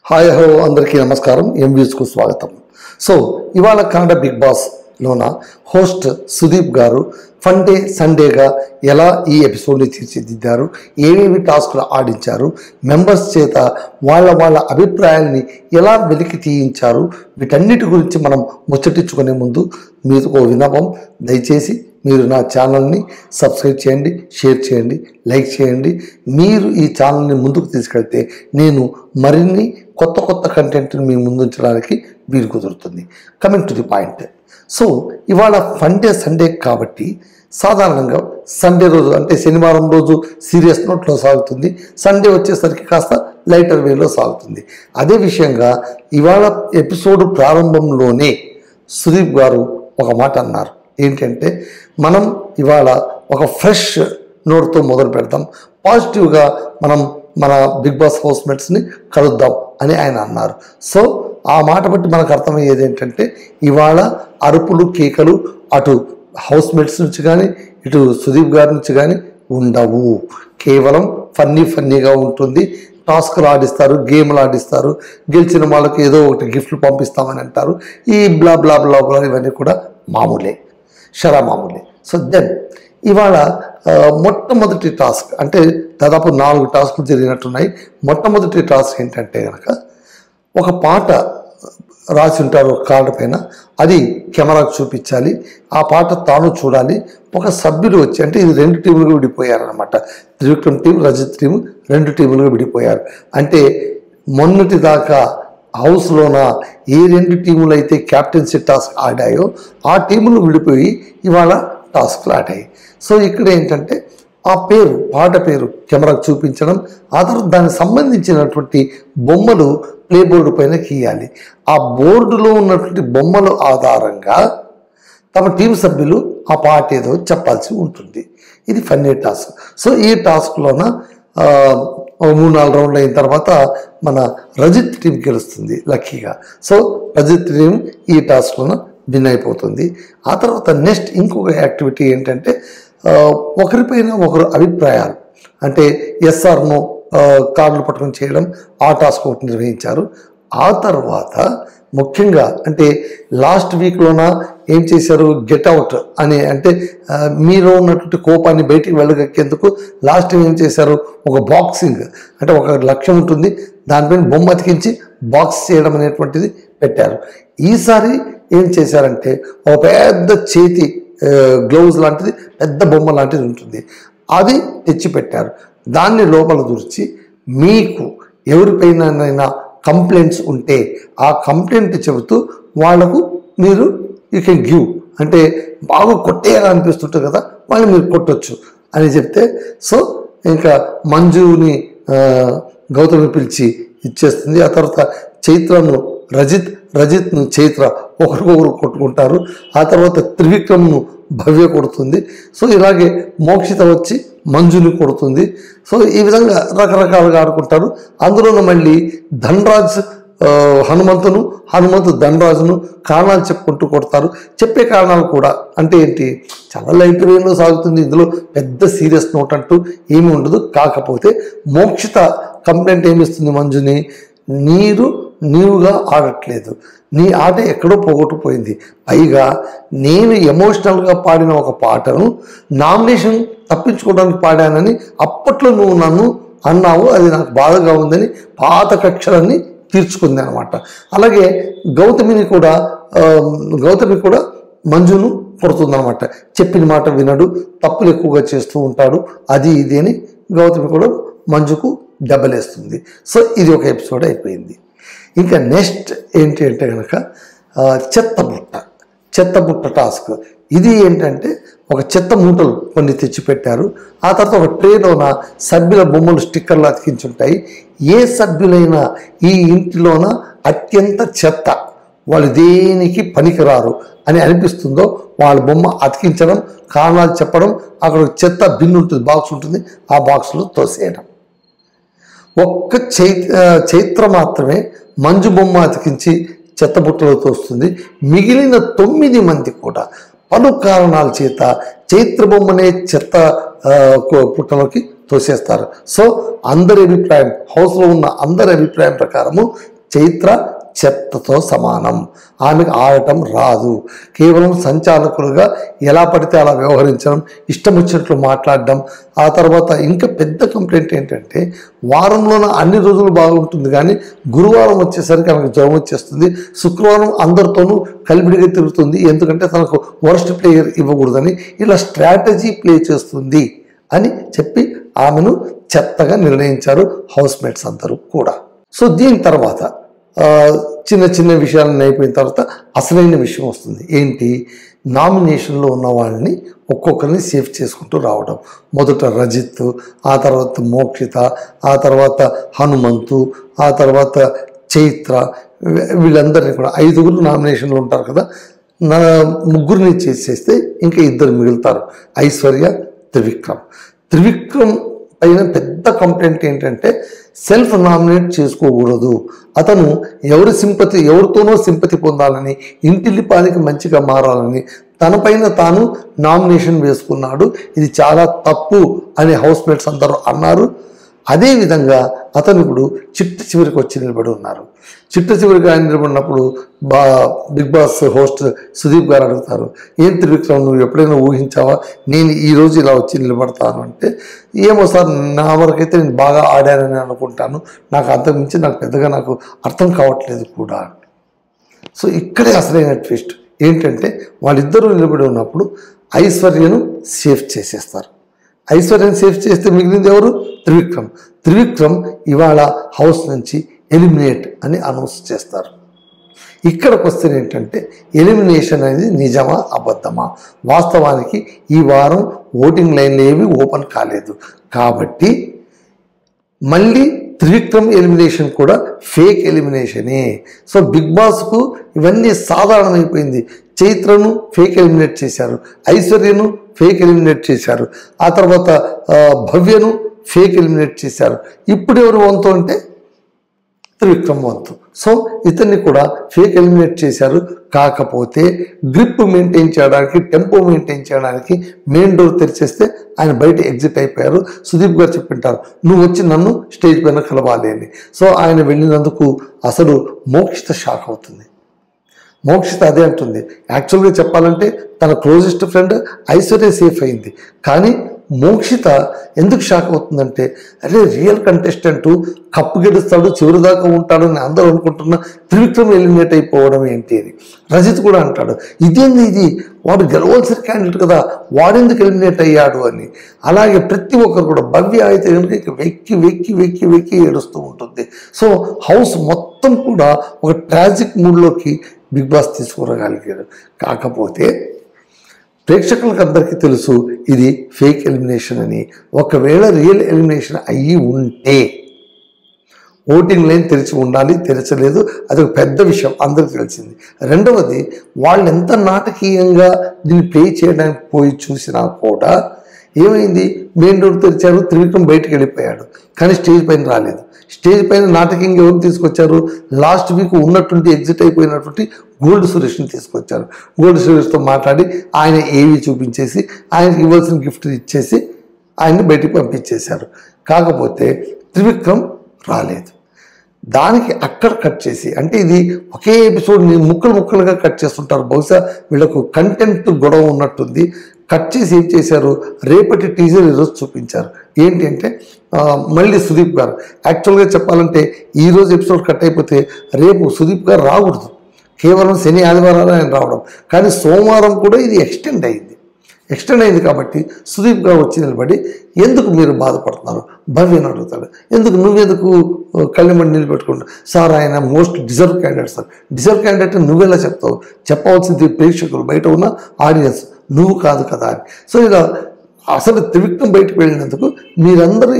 Hi hello అందరికీ నమస్కారం. ఎంవ్యూస్కు స్వాగతం. సో ఇవాళ కన్నడ బిగ్ బాస్లోన హోస్ట్ సుదీప్ గారు ఫండే సండేగా ఎలా ఈ ఎపిసోడ్ని తీర్చిదిద్దారు, ఏమేమి టాస్క్లు ఆడించారు, మెంబర్స్ చేత వాళ్ళ అభిప్రాయాల్ని ఎలా వెలికి తీయించారు, వీటన్నిటి గురించి మనం ముచ్చటించుకునే ముందు మీరు ఓ విన్నపం, దయచేసి మీరు నా ఛానల్ని సబ్స్క్రైబ్ చేయండి, షేర్ చేయండి, లైక్ చేయండి. మీరు ఈ ఛానల్ని ముందుకు తీసుకెళ్తే నేను మరిన్ని కొత్త కంటెంట్ని మీ ముందుంచడానికి వీలు కుదురుతుంది. Coming to the point. So ఇవాళ ఫండే సండే కాబట్టి సాధారణంగా సండే రోజు అంటే శనివారం రోజు సీరియస్ నోట్లో సాగుతుంది, సండే వచ్చేసరికి కాస్త లైటర్ వేలో సాగుతుంది. అదే విషయంగా ఇవాళ ఎపిసోడ్ ప్రారంభంలోనే సుదీప్ గారు ఒక మాట అన్నారు. ఏంటంటే మనం ఇవాళ ఒక ఫ్రెష్ నోట్తో మొదలు పెడతాం, పాజిటివ్గా మనం మన బిగ్ బాస్ హౌస్మేట్స్ని కలుద్దాం అని ఆయన అన్నారు. సో ఆ మాట బట్టి మనకు అర్థమయ్యేది ఏంటంటే ఇవాళ అరుపులు కేకలు అటు హౌస్మేట్స్ నుంచి కానీ ఇటు సుదీప్ గారి నుంచి కానీ ఉండవు. కేవలం ఫన్నీగా ఉంటుంది. టాస్క్లు ఆడిస్తారు, గేమ్లు ఆడిస్తారు, గెలిచిన వాళ్ళకి ఏదో ఒకటి గిఫ్ట్లు పంపిస్తామని అంటారు. ఈ బ్లా బ్లా బ్లా బ్లా ఇవన్నీ కూడా మామూలే, మామూలే. సో దెన్ ఇవాళ మొట్టమొదటి టాస్క్ అంటే దాదాపు 4 టాస్క్లు జరిగినట్టున్నాయి. మొట్టమొదటి టాస్క్ ఏంటంటే కనుక ఒక పాట రాసి ఉంటారు ఒక కార్డు పైన, అది కెమెరాకు చూపించాలి, ఆ పాట తాను చూడాలి. ఒక సభ్యులు వచ్చి అంటే ఇది 2 టీములుగా విడిపోయారనమాట. త్రివిక్రమ్ టీం, రజిత్ టీం 2 టీములుగా విడిపోయారు. అంటే మొన్నటి దాకా హౌస్లోన ఏ 2 టీములు అయితే క్యాప్టెన్సీ టాస్క్ ఆడాయో ఆ టీములు విడిపోయి ఇవాళ టాస్క్లు ఆడాయి. సో ఇక్కడ ఏంటంటే ఆ పాట పేరు కెమెరాకు చూపించడం, ఆ తర్వాత దానికి సంబంధించినటువంటి బొమ్మలు ప్లే బోర్డు పైన గీయాలి. ఆ బోర్డులో ఉన్నటువంటి బొమ్మల ఆధారంగా తమ టీం సభ్యులు ఆ పాట ఏదో చెప్పాల్సి ఉంటుంది. ఇది ఫన్నీ టాస్క్. సో ఈ టాస్క్లోన 3-4 రౌండ్లు అయిన తర్వాత మన రజిత్ టీం గెలుస్తుంది లక్కీగా. సో రజిత్ టీం ఈ టాస్క్లోన విన్ అయిపోతుంది. ఆ తర్వాత నెక్స్ట్ ఇంకొక యాక్టివిటీ ఏంటంటే ఒకరిపైన ఒకరు అభిప్రాయాలు అంటే ఎస్ఆర్ నో కార్డులు పట్టుకొని చేయడం, ఆ టాస్క్ ఒకటి నిర్వహించారు. ఆ తర్వాత ముఖ్యంగా అంటే లాస్ట్ వీక్లోన ఏం చేశారు, గెట్ అవుట్ అని అంటే మీలో ఉన్నటువంటి కోపాన్ని బయటికి వెళ్ళగక్కేందుకు లాస్ట్ టైం ఏం చేశారు, ఒక బాక్సింగ్ అంటే ఒక లక్ష్యం ఉంటుంది, దానిపైన బొమ్మ అతికించి బాక్స్ చేయడం అనేటువంటిది పెట్టారు. ఈసారి ఏం చేశారంటే ఒక పెద్ద చేతి గ్లౌజ్ లాంటిది, పెద్ద బొమ్మ లాంటిది ఉంటుంది, అది తెచ్చి పెట్టారు. దాన్ని లోపల దూర్చి మీకు ఎవరిపైనైనా కంప్లైంట్స్ ఉంటే ఆ కంప్లైంట్ చెబుతూ వాళ్లకు మీరు యూ కెన్ గివ్ అంటే బాగా కొట్టేయాలనిపిస్తుంటుంది కదా, వాళ్ళు మీరు కొట్టొచ్చు అని చెప్తే సో ఇంకా మంజుని గౌతమి పిలిచి ఇచ్చేస్తుంది. ఆ తర్వాత చైత్రను రజిత్ను చైత్ర ఒకరికొకరు కొట్టుకుంటారు. ఆ తర్వాత త్రివిక్రమ్ను భవ్య కొడుతుంది. సో ఇలాగే మోక్షిత వచ్చి మంజుని కొడుతుంది. సో ఈ విధంగా రకరకాలుగా ఆడుకుంటారు. అందులోనూ మళ్ళీ ధనరాజ్ హనుమంతు ధనరాజును కారణాలు చెప్పుకుంటూ కొడతారు. చెప్పే కారణాలు కూడా అంటే ఏంటి, చాలా లైట్ వేలో సాగుతుంది, ఇందులో పెద్ద సీరియస్ నోట్ అంటూ ఏమీ ఉండదు. కాకపోతే మోక్షిత కంప్లైంట్ ఏమిస్తుంది మంజుని, నీవుగా ఆడట్లేదు, నీ ఆట ఎక్కడో పోగొట్టుపోయింది, పైగా నేను ఎమోషనల్గా పాడిన ఒక పాటను నామినేషన్ తప్పించుకోవడానికి పాడానని అప్పట్లో నువ్వు నన్ను అన్నావు, అది నాకు బాధగా ఉందని పాత కక్షలన్నీ తీర్చుకుంది అనమాట. అలాగే గౌతమి కూడా మంజును కొడుతుందనమాట. చెప్పిన మాట వినడు, తప్పులు ఎక్కువగా చేస్తూ ఉంటాడు, అది ఇది అని గౌతమి కూడా మంజుకు దెబ్బలేస్తుంది. సో ఇది ఒక ఎపిసోడ్ అయిపోయింది. ఇంకా నెక్స్ట్ ఏంటి అంటే కనుక చెత్తబుట్ట టాస్క్. ఇది ఏంటంటే ఒక చెత్త మూటలు కొన్ని తెచ్చిపెట్టారు. ఆ తర్వాత ఒక ట్రేలోన సభ్యుల బొమ్మలు స్టిక్కర్లు అతికించుంటాయి. ఏ సభ్యులైనా ఈ ఇంటిలోన అత్యంత చెత్త, వాళ్ళు దేనికి పనికిరారు అని అనిపిస్తుందో వాళ్ళ బొమ్మ అతికించడం, కారణాలు చెప్పడం, అక్కడ చెత్త బిన్ ఉంటుంది, బాక్స్ ఉంటుంది, ఆ బాక్స్లో తోసేయడం. ఒక్క చైత్ర మాత్రమే మంజు బొమ్మ అతికించి చెత్తబుట్టలో తోస్తుంది. మిగిలిన 9 మంది కూడా పలు కారణాల చేత చైత్ర బొమ్మనే చెత్త పుట్టలోకి తోసేస్తారు. సో అందరి అభిప్రాయం, హౌస్లో ఉన్న అందరి అభిప్రాయం ప్రకారము చైత్ర చెత్తతో సమానం. ఆమెకు ఆడటం రాదు. కేవలం సంచాలకులుగా ఎలా పడితే అలా వ్యవహరించడం, ఇష్టం వచ్చినట్లు మాట్లాడడం. ఆ తర్వాత ఇంకా పెద్ద కంప్లైంట్ ఏంటంటే వారంలోన అన్ని రోజులు బాగుంటుంది కానీ గురువారం వచ్చేసరికి ఆమెకు జ్వరం వచ్చేస్తుంది. శుక్రవారం అందరితోనూ కలిపిడిగా తిరుగుతుంది, ఎందుకంటే తనకు వర్స్ట్ ప్లేయర్ ఇవ్వకూడదని. ఇలా స్ట్రాటజీ ప్లే చేస్తుంది అని చెప్పి ఆమెను చెత్తగా నిర్ణయించారు హౌస్మేట్స్ అందరూ కూడా. సో దీని తర్వాత చిన్న చిన్న విషయాలను అయిపోయిన తర్వాత అసలైన విషయం వస్తుంది. ఏంటి? నామినేషన్లో ఉన్న వాళ్ళని ఒక్కొక్కరిని సేవ్ చేసుకుంటూ రావడం. మొదట రజిత్, ఆ తర్వాత మోక్షిత, ఆ తర్వాత హనుమంతు, ఆ తర్వాత చైత్ర, వీళ్ళందరినీ కూడా 5 నామినేషన్లు ఉంటారు కదా. ముగ్గురిని చేసేస్తే ఇంకా 2 మిగులుతారు, ఐశ్వర్య, త్రివిక్రమ్. త్రివిక్రమ్ పైన పెద్ద కంప్లైంట్ ఏంటంటే సెల్ఫ్ నామినేట్ చేసుకోకూడదు. అతను ఎవరితోనో సింపతి పొందాలని, ఇంటిల్లిపానికి మంచిగా మారాలని తనపైన తాను నామినేషన్ వేసుకున్నాడు. ఇది చాలా తప్పు అని హౌస్మేట్స్ అందరూ అన్నారు. అదేవిధంగా అతను ఇప్పుడు చిట్ట చివరికి వచ్చి నిలబడి ఉన్నారు. చిట్ట చివరికి ఆయన నిలబడినప్పుడు బిగ్ బాస్ హోస్ట్ సుదీప్ గారు అడుగుతారు, ఏం త్రివిక్రమ్ నువ్వు ఎప్పుడైనా ఊహించావా నేను ఈరోజు ఇలా వచ్చి నిలబడతాను అంటే, ఏమో సార్ నా వరకైతే నేను బాగా ఆడానని అనుకుంటాను, నాకు అంతకుమించి పెద్దగా అర్థం కావట్లేదు కూడా. సో ఇక్కడే అసలైన ట్విస్ట్ ఏంటంటే వాళ్ళిద్దరూ నిలబడి ఉన్నప్పుడు ఐశ్వర్యను సేఫ్ చేసేస్తారు. ఐశ్వర్యను సేఫ్ చేస్తే మిగిలింది ఎవరు? త్రివిక్రమ్. త్రివిక్రమ్ ఇవాళ హౌస్ నుంచి ఎలిమినేట్ అని అనౌన్స్ చేస్తారు. ఇక్కడికి వస్తే ఏంటంటే ఎలిమినేషన్ అనేది నిజమా అబద్ధమా? వాస్తవానికి ఈ వారం ఓటింగ్ లైన్లు ఏవి ఓపెన్ కాలేదు కాబట్టి మళ్ళీ త్రివిక్రమ్ ఎలిమినేషన్ కూడా ఫేక్ ఎలిమినేషనే. సో బిగ్ బాస్కు ఇవన్నీ సాధారణమైపోయింది. చైత్రను ఫేక్ ఎలిమినేట్ చేశారు, ఐశ్వర్యను ఫేక్ ఎలిమినేట్ చేశారు, ఆ తర్వాత భవ్యను ఫేక్ ఎలిమినేట్ చేశారు. ఇప్పుడు ఎవరు వంతు అంటే త్రివిక్రమ్ వంతు. సో ఇతన్ని కూడా ఫేక్ ఎలిమినేట్ చేశారు. కాకపోతే గ్రిప్ మెయింటైన్ చేయడానికి, టెంపో మెయింటైన్ చేయడానికి మెయిన్ డోర్ తెరిచేస్తే ఆయన బయట ఎగ్జిట్ అయిపోయారు. సుదీప్ గారు చెప్పింటారు, నువ్వు వచ్చి నన్ను స్టేజ్ పైన కలవాలి అని. సో ఆయన వెళ్ళినందుకు అసలు మోక్షిత షాక్ అవుతుంది. మోక్షిత అదే అంటుంది, యాక్చువల్గా చెప్పాలంటే తన క్లోజెస్ట్ ఫ్రెండ్ ఐశ్వర్య సేఫ్ అయింది, కానీ మోక్షిత ఎందుకు షాక్ అవుతుందంటే అరే రియల్ కంటెస్టెంట్ కప్పు గెలుస్తాడు, చివరి దాకా ఉంటాడు అని అందరూ అనుకుంటున్నా త్రివిక్రమ్ ఎలిమినేట్ అయిపోవడం ఏంటి అని. రజిత్ కూడా అంటాడు, ఇదేంది ఇది, వాడు గెలవాల్సిన క్యాండిడేట్ కదా, వాడెందుకు ఎలిమినేట్ అయ్యాడు అని. అలాగే ప్రతి ఒక్కరు కూడా, భవ్య అయితే కనుక వెక్కి వెక్కి వెక్కి వెక్కి ఏడుస్తూ ఉంటుంది. సో హౌస్ మొత్తం కూడా ఒక ట్రాజిక్ మూడ్లోకి బిగ్ బాస్ తీసుకురాగలిగాడు. కాకపోతే ప్రేక్షకులకు అందరికీ తెలుసు ఇది ఫేక్ ఎలిమినేషన్ అని. ఒకవేళ రియల్ ఎలిమినేషన్ అయ్యి ఉంటే ఓటింగ్ లైన్ తెరిచి ఉండాలి, తెరచలేదు, అదొక పెద్ద విషయం అందరికీ తెలిసింది. రెండవది, వాళ్ళు ఎంత నాటకీయంగా దీన్ని ప్లే చేయడానికి పోయి చూసినా కూడా ఏమైంది, మెయిన్ డోర్ తెరిచారు, త్రివిక్రమ్ బయటకు వెళ్ళిపోయాడు, కానీ స్టేజ్ పైన రాలేదు. స్టేజ్ పైన నాటకీయంగా ఎవరు తీసుకొచ్చారు? లాస్ట్ వీక్ ఉన్నటువంటి ఎగ్జిట్ అయిపోయినటువంటి గోల్డ్ సురేష్ని తీసుకొచ్చారు. గోల్డ్ సురేష్తో మాట్లాడి ఆయన ఏవి చూపించేసి ఆయనకి ఇవ్వాల్సిన గిఫ్ట్ ఇచ్చేసి ఆయన్ని బయటికి పంపించేశారు. కాకపోతే త్రివిక్రమ్ రాలేదు. దానికి అక్కడ కట్ చేసి, అంటే ఇది ఒకే ఎపిసోడ్ని ముక్కలుగా కట్ చేస్తుంటారు, బహుశా వీళ్ళకు కంటెంట్ గొడవ ఉన్నట్టుంది. కట్ చేసి ఏం చేశారు, రేపటి టీజర్ ఈరోజు చూపించారు. ఏంటి అంటే మళ్ళీ సుదీప్ గారు, యాక్చువల్గా చెప్పాలంటే ఈరోజు ఎపిసోడ్ కట్ అయిపోతే రేపు సుదీప్ గారు రాకూడదు, కేవలం శని ఆదివారాలు ఆయన రావడం. కానీ సోమవారం కూడా ఇది ఎక్స్టెండ్ అయింది కాబట్టి సుదీప్ గారు వచ్చి నిలబడి, ఎందుకు మీరు బాధపడుతున్నారు భవ్యని అడుగుతాడు, నువ్వెందుకు కళ్ళెమ్మడి నిలబెట్టుకుంటావు సార్, ఆయన most deserve candidate sir. Deserve candidate నువ్వెలా చెప్తావు, చెప్పవలసింది ప్రేక్షకులు, బయట ఉన్న ఆడియన్స్, నువ్వు కాదు కదా అని. సో ఇలా అసలు త్రివిక్రమ్ బయటకు వెళ్ళినందుకు మీరందరూ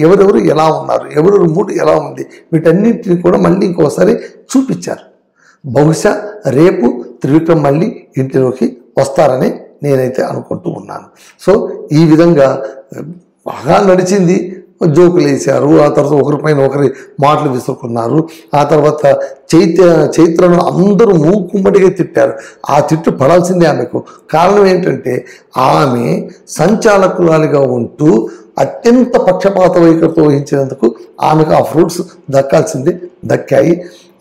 ఎవరెవరు ఎలా ఉన్నారు, ఎవరెవరు మూడు ఎలా ఉంది, వీటన్నింటినీ కూడా మళ్ళీ ఇంకోసారి చూపించారు. బహుశా రేపు త్రివిక్రమ్ మళ్ళీ ఇంటిలోకి వస్తారని నేనైతే అనుకుంటూ ఉన్నాను. సో ఈ విధంగా బాగా నడిచింది. జోకులు వేశారు. ఆ తర్వాత ఒకరిపైన ఒకరి మాటలు విసురుకున్నారు. ఆ తర్వాత చైత్రను అందరూ మూకుమ్మడిగా తిట్టారు. ఆ తిట్టు పడాల్సిందే ఆమెకు. కారణం ఏంటంటే ఆమె సంచాలకురాలిగా ఉంటూ అత్యంత పక్షపాత వైఖరితో వహించినందుకు ఆమెకు ఆ ఫ్రూట్స్ దక్కాయి.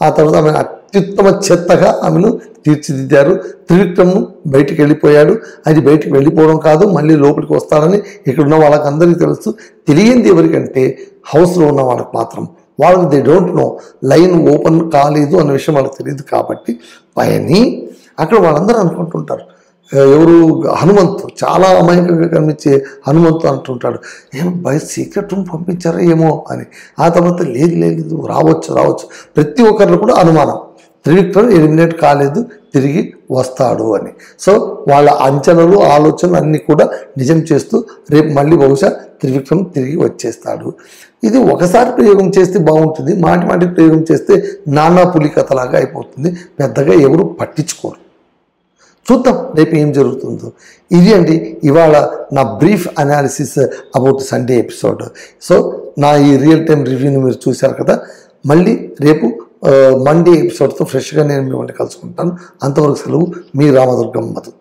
ఆ తర్వాత ఆమె అత్యుత్తమ చెత్తగా ఆమెను తీర్చిదిద్దారు. త్రివిక్రమ్ బయటికి వెళ్ళిపోయాడు. అది బయటికి వెళ్ళిపోవడం కాదు, మళ్ళీ లోపలికి వస్తాడని ఇక్కడ ఉన్న వాళ్ళకందరికీ తెలుసు. తెలియంది ఎవరికంటే హౌస్లో ఉన్న వాళ్ళకి మాత్రం. వాళ్ళకి they don't know, line open కాలేదు అన్న విషయం వాళ్ళకి తెలియదు. కాబట్టి పైని అక్కడ వాళ్ళందరూ అనుకుంటుంటారు, ఎవరు హనుమంతు చాలా అమాయకంగా కనిపించే హనుమంతు అంటుంటాడు, ఏమో బై సీక్రెట్ రూమ్ పంపించారా ఏమో అని. ఆ తర్వాత లేదు రావచ్చు. ప్రతి ఒక్కరిలో కూడా అనుమానం, త్రివిక్రమ్ ఎలిమినేట్ కాలేదు, తిరిగి వస్తాడు అని. సో వాళ్ళ అంచనాలు ఆలోచనలు అన్నీ కూడా నిజం చేస్తూ రేపు మళ్ళీ బహుశా త్రివిక్రమ్ తిరిగి వచ్చేస్తాడు. ఇది ఒకసారి ప్రయోగం చేస్తే బాగుంటుంది, మాటికి ప్రయోగం చేస్తే నానా పులి కథలాగా అయిపోతుంది. పెద్దగా ఎవరు పట్టించుకోరు. చూద్దాం రేపు ఏం జరుగుతుందో. ఇది అండి ఇవాళ నా brief analysis about Sunday episode. So నా ఈ రియల్ టైం రివ్యూని మీరు చూశారు కదా. మళ్ళీ రేపు మండే ఎపిసోడ్తో ఫ్రెష్గా నేను మిమ్మల్ని కలుసుకుంటాను. అంతవరకు సెలవు, మీ రామదుర్గం మధు.